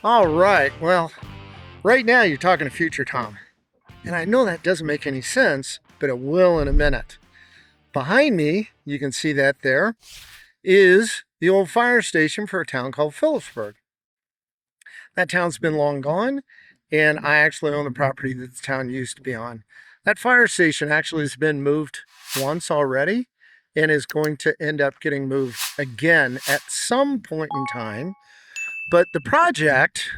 All right. Well, right now you're talking to Future Tom. And I know that doesn't make any sense, but it will in a minute. Behind me, you can see that there, is the old fire station for a town called Phillipsburg. That town's been long gone, and I actually own the property that the town used to be on. That fire station actually has been moved once already and is going to end up getting moved again at some point in time. But the project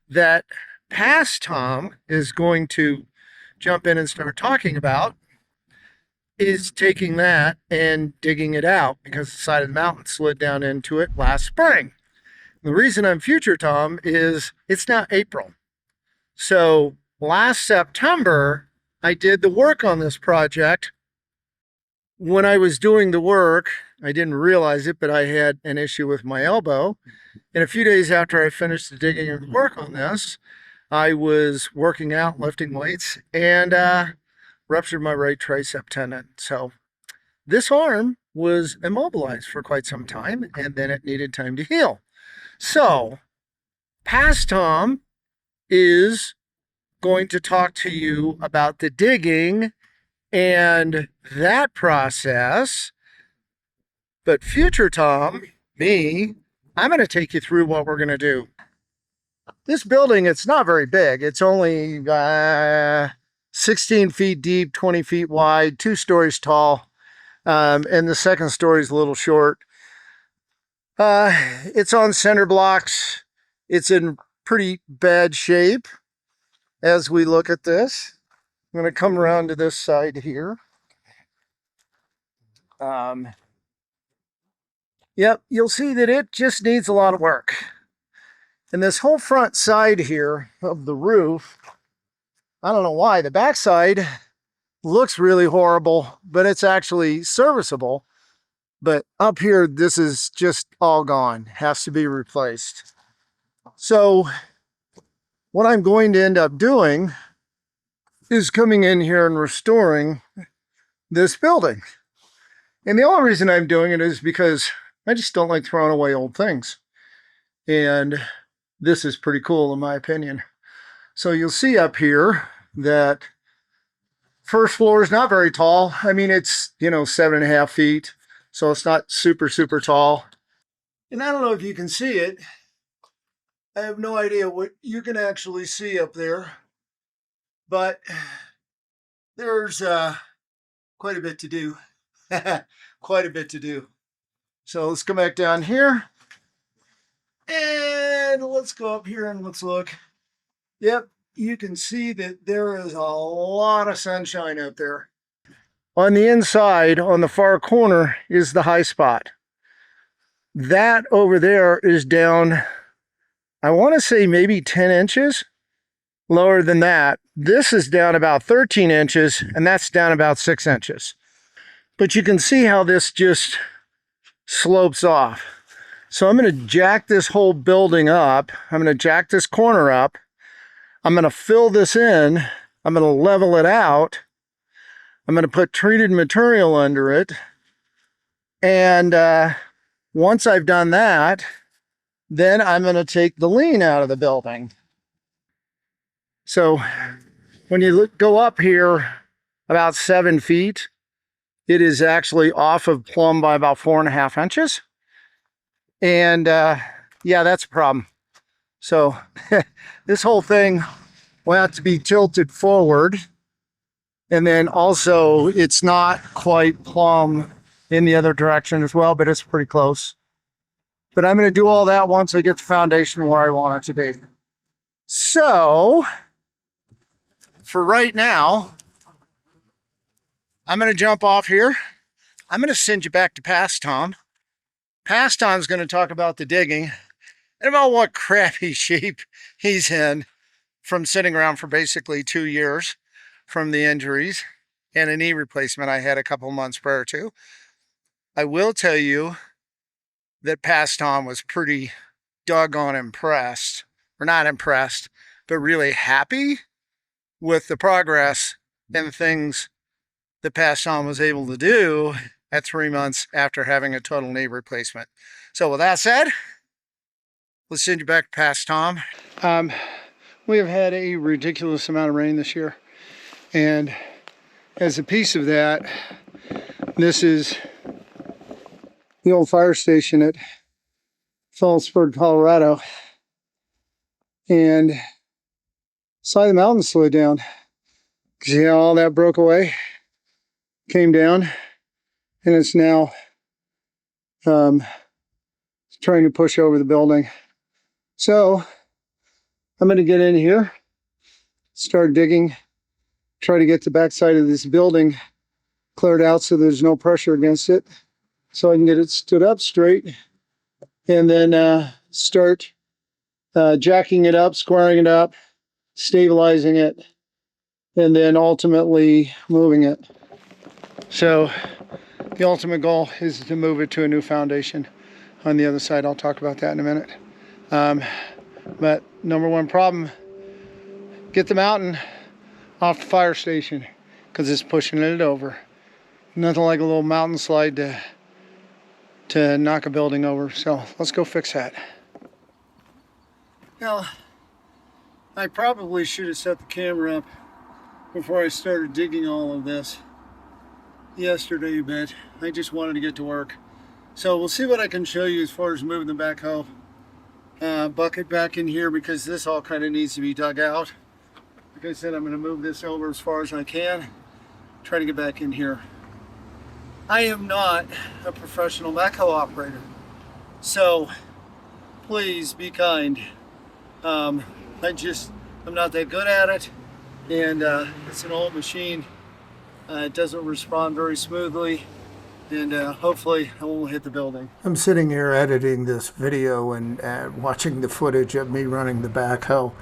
that past Tom is going to jump in and start talking about is taking that and digging it out because the side of the mountain slid down into it last spring. The reason I'm future Tom is it's now April. So last September, I did the work on this project. When I was doing the work, I didn't realize it, but I had an issue with my elbow. And a few days after I finished the digging and work on this, I was working out, lifting weights, and ruptured my right tricep tendon. So this arm was immobilized for quite some time, and then it needed time to heal. So past Tom is going to talk to you about the digging and that process. But future Tom, me, I'm going to take you through what we're going to do. This building, it's not very big. It's only 16 feet deep, 20 feet wide, 2 stories tall, and the second story is a little short. It's on cinder blocks. It's in pretty bad shape as we look at this. I'm going to come around to this side here. Yep, you'll see that it just needs a lot of work. And this whole front side here of the roof, I don't know why, the back side looks really horrible, but it's actually serviceable. But up here, this is just all gone, has to be replaced. So what I'm going to end up doing is coming in here and restoring this building. And the only reason I'm doing it is because I just don't like throwing away old things. And this is pretty cool in my opinion. So you'll see up here that first floor is not very tall. I mean, it's, 7.5 feet. So it's not super, super tall. And I don't know if you can see it. I have no idea what you can actually see up there. But there's quite a bit to do. Quite a bit to do. So let's come back down here. And let's go up here and let's look. Yep, you can see that there is a lot of sunshine up there. On the inside, on the far corner, is the high spot. That over there is down, I want to say maybe 10 inches lower than that. This is down about 13 inches, and that's down about 6 inches. But you can see how this just slopes off. So I'm going to jack this whole building up. I'm going to jack this corner up. I'm going to fill this in. I'm going to level it out. I'm going to put treated material under it. And once I've done that, then I'm going to take the lean out of the building. So when you go up here about 7 feet, it is actually off of plumb by about 4.5 inches. And yeah, that's a problem. So this whole thing will have to be tilted forward. And then also it's not quite plumb in the other direction as well, but it's pretty close. But I'm going to do all that once I get the foundation where I want it to be. So for right now, I'm going to jump off here. I'm going to send you back to past Tom. Past Tom's going to talk about the digging and about what crappy shape he's in from sitting around for basically 2 years from the injuries and a knee replacement I had a couple months prior to. I will tell you that past Tom was pretty doggone impressed, or not impressed, but really happy with the progress and the things that past Tom was able to do at 3 months after having a total knee replacement. So with that said, Let's send you back past Tom. We have had a ridiculous amount of rain this year. And as a piece of that, this is the old fire station at Phillipsburg, Colorado. And side of the mountain slowed down. See how all that broke away? Came down, and it's now trying to push over the building. So I'm going to get in here, start digging, try to get the backside of this building cleared out so there's no pressure against it, so I can get it stood up straight, and then start jacking it up, squaring it up, stabilizing it, and then ultimately moving it. So the ultimate goal is to move it to a new foundation on the other side. I'll talk about that in a minute. But number one problem, get the mountain off the fire station because it's pushing it over. Nothing like a little mountain slide to knock a building over. So let's go fix that. Now, I probably should have set the camera up before I started digging all of this yesterday, but I just wanted to get to work. So we'll see what I can show you as far as moving the backhoe bucket back in here, because this all kind of needs to be dug out. Like I said, I'm going to move this over as far as I can, try to get back in here. I am not a professional backhoe operator, so please be kind. I'm not that good at it, and it's an old machine. It doesn't respond very smoothly, and hopefully I won't hit the building. I'm sitting here editing this video and watching the footage of me running the backhoe.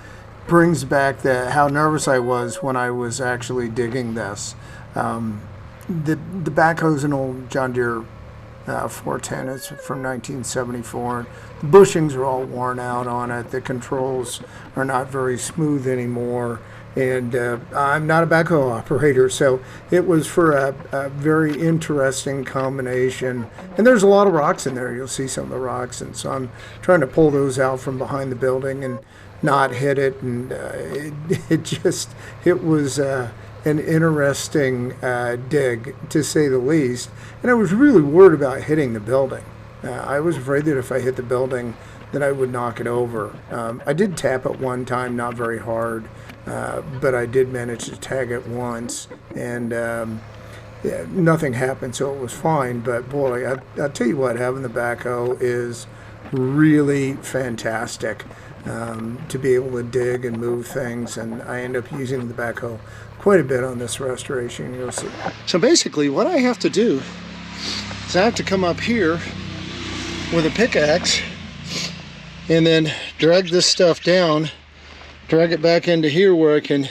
Brings back how nervous I was when I was actually digging this. The backhoe's an old John Deere 410. It's from 1974. The bushings are all worn out on it. The controls are not very smooth anymore. And I'm not a backhoe operator, so it was for a very interesting combination. And there's a lot of rocks in there. You'll see some of the rocks, and so I'm trying to pull those out from behind the building and not hit it. And it was an interesting dig, to say the least. And I was really worried about hitting the building. I was afraid that if I hit the building, that I would knock it over. I did tap it one time, not very hard. But I did manage to tag it once, and yeah, nothing happened, so it was fine. But boy, I'll tell you what, having the backhoe is really fantastic to be able to dig and move things, and I end up using the backhoe quite a bit on this restoration, you'll see. So basically what I have to do is I have to come up here with a pickaxe and then drag this stuff down, drag it back into here where I can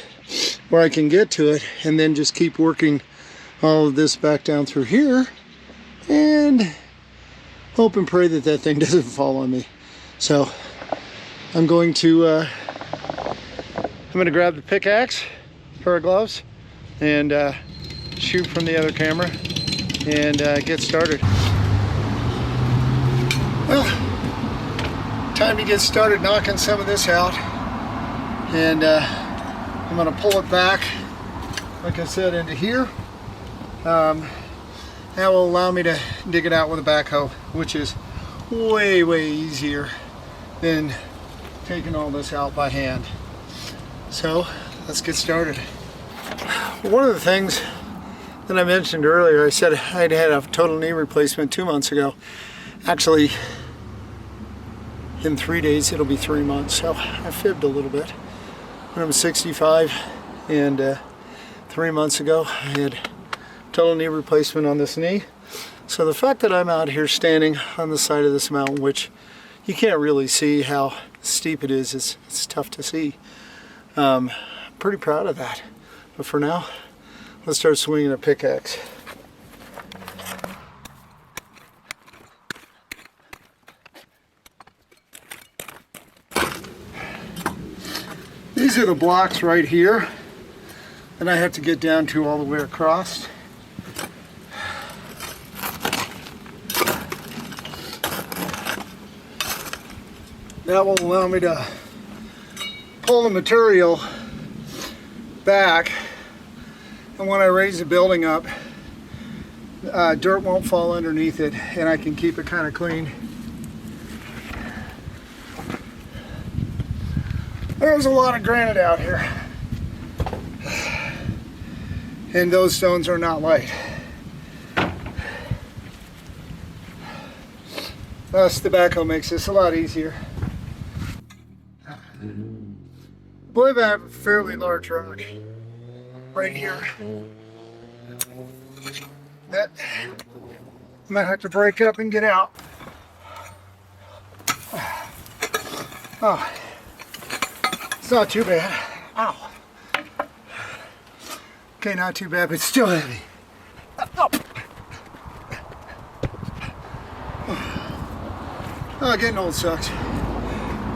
get to it, and then just keep working all of this back down through here and hope and pray that that thing doesn't fall on me. So I'm going to grab the pickaxe, pair of gloves, and shoot from the other camera and get started. Well, time to get started knocking some of this out. And I'm going to pull it back, like I said, into here. That will allow me to dig it out with a backhoe, which is way, way easier than taking all this out by hand. So let's get started. One of the things that I mentioned earlier, I said I'd had a total knee replacement 2 months ago. Actually, in 3 days it'll be 3 months, so I fibbed a little bit. I'm 65, and 3 months ago I had total knee replacement on this knee. So the fact that I'm out here standing on the side of this mountain, which you can't really see how steep it is, it's tough to see. I'm pretty proud of that. But for now, let's start swinging a pickaxe. These are the blocks right here that I have to get down to all the way across. That will allow me to pull the material back, and when I raise the building up, dirt won't fall underneath it, and I can keep it kind of clean. There's a lot of granite out here, and those stones are not light. Thus, the backhoe makes this a lot easier. I believe I have a fairly large rock right here that I might have to break up and get out. Oh, it's not too bad. Ow. Okay, not too bad, but still heavy. Oh, getting old sucks,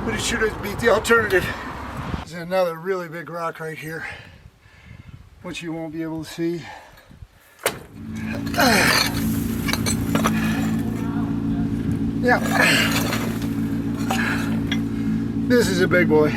but it should have beat the alternative. There's another really big rock right here, which you won't be able to see. Yeah, this is a big boy.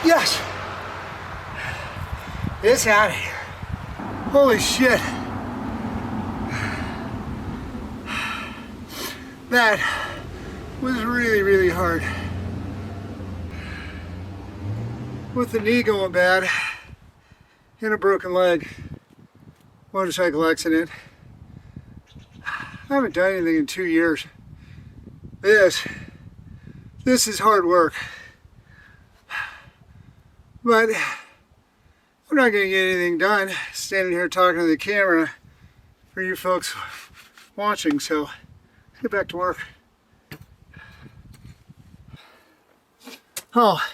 Yes! It's out of here. Holy shit. That was really, really hard. With the knee going bad and a broken leg, motorcycle accident. I haven't done anything in 2 years. This is hard work. But I'm not going to get anything done standing here talking to the camera for you folks watching, so let's get back to work. Oh,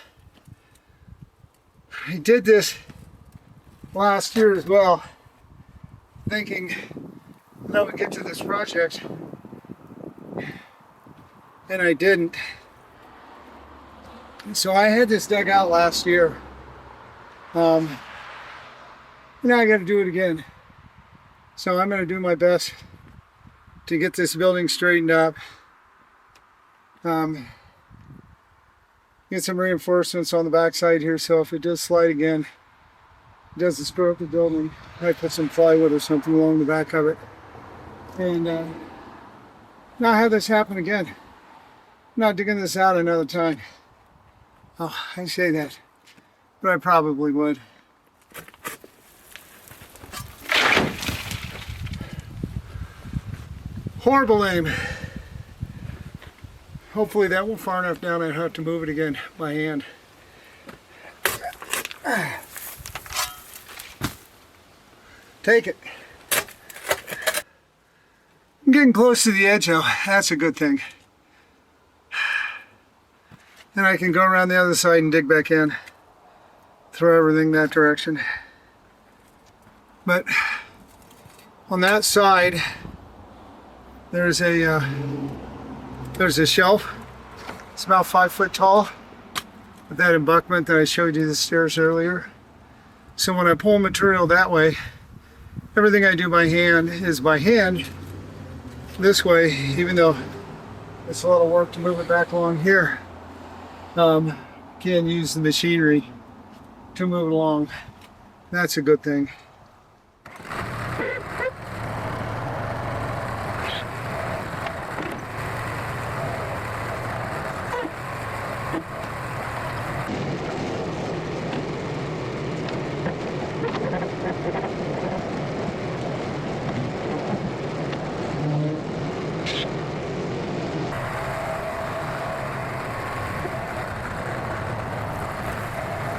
I did this last year as well, thinking that I would get to this project, and I didn't. So I had this dug out last year. Now I got to do it again. So I'm going to do my best to get this building straightened up. Get some reinforcements on the backside here, so if it does slide again, it doesn't screw up the building. I might put some plywood or something along the back of it, and not have this happen again. I'm not digging this out another time. Oh, I say that, but I probably would. Horrible aim. Hopefully that won't far enough down I have to move it again by hand. Take it. I'm getting close to the edge though. That's a good thing. Then I can go around the other side and dig back in. Throw everything that direction. But on that side, there's a shelf. It's about 5 foot tall with that embankment that I showed you the stairs earlier. So when I pull material that way, everything I do by hand is by hand this way, even though it's a lot of work to move it back along here. Can use the machinery to move it along. That's a good thing.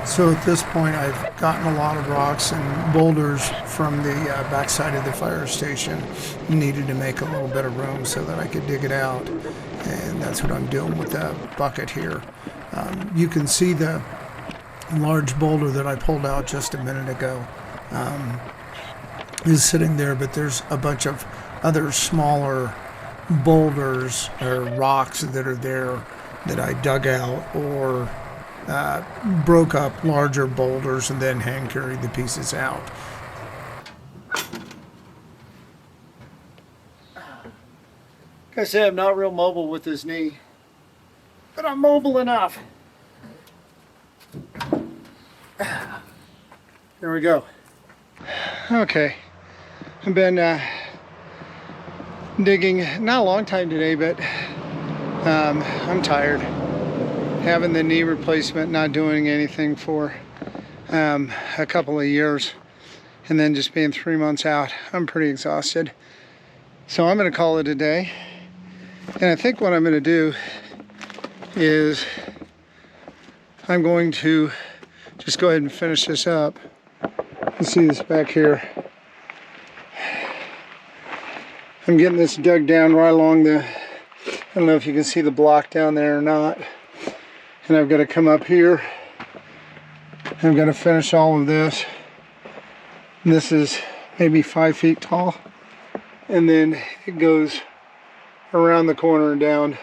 So at this point I've gotten a lot of rocks and boulders from the backside of the fire station. Needed to make a little bit of room so that I could dig it out, and that's what I'm doing with the bucket here. You can see the large boulder that I pulled out just a minute ago is sitting there, but there's a bunch of other smaller boulders or rocks that are there that I dug out or broke up larger boulders and then hand carried the pieces out. Like I say, I'm not real mobile with this knee, but I'm mobile enough. There we go. Okay, I've been digging, not a long time today, but I'm tired. Having the knee replacement, not doing anything for a couple of years, and then just being 3 months out, I'm pretty exhausted. So I'm going to call it a day. And I think what I'm going to do is I'm going to just go ahead and finish this up. You see this back here. I'm getting this dug down right along the, I don't know if you can see the block down there or not. And I've got to come up here. I've got to finish all of this. And this is maybe 5 feet tall. And then it goes around the corner and down.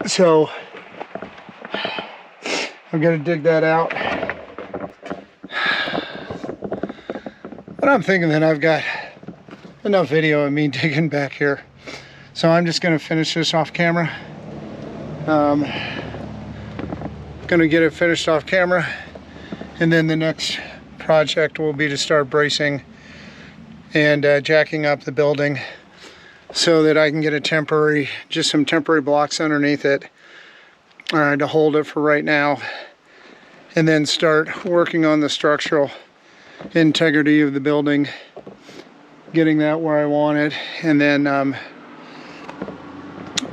So I'm going to dig that out. But I'm thinking that I've got enough video of me digging back here. So I'm just going to finish this off camera. Going to get it finished off camera. And then the next project will be to start bracing and jacking up the building so that I can get a temporary, just some temporary blocks underneath it to hold it for right now. And then start working on the structural integrity of the building, getting that where I want it. And then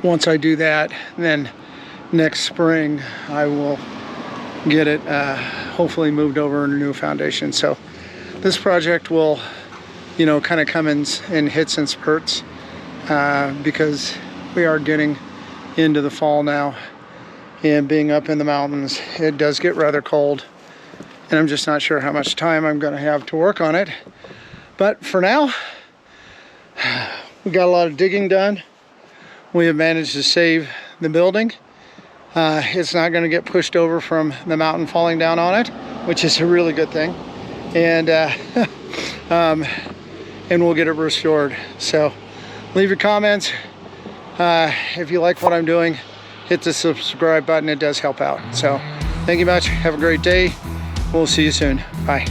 once I do that, then next spring I will get it hopefully moved over in a new foundation. So this project will, you know, kind of come in hits and spurts because we are getting into the fall now, and being up in the mountains, it does get rather cold, and I'm just not sure how much time I'm going to have to work on it. But for now, we got a lot of digging done. We have managed to save the building. It's not going to get pushed over from the mountain falling down on it, which is a really good thing. And and we'll get it restored. So leave your comments. If you like what I'm doing, hit the subscribe button. It does help out. So thank you much. Have a great day. We'll see you soon. Bye.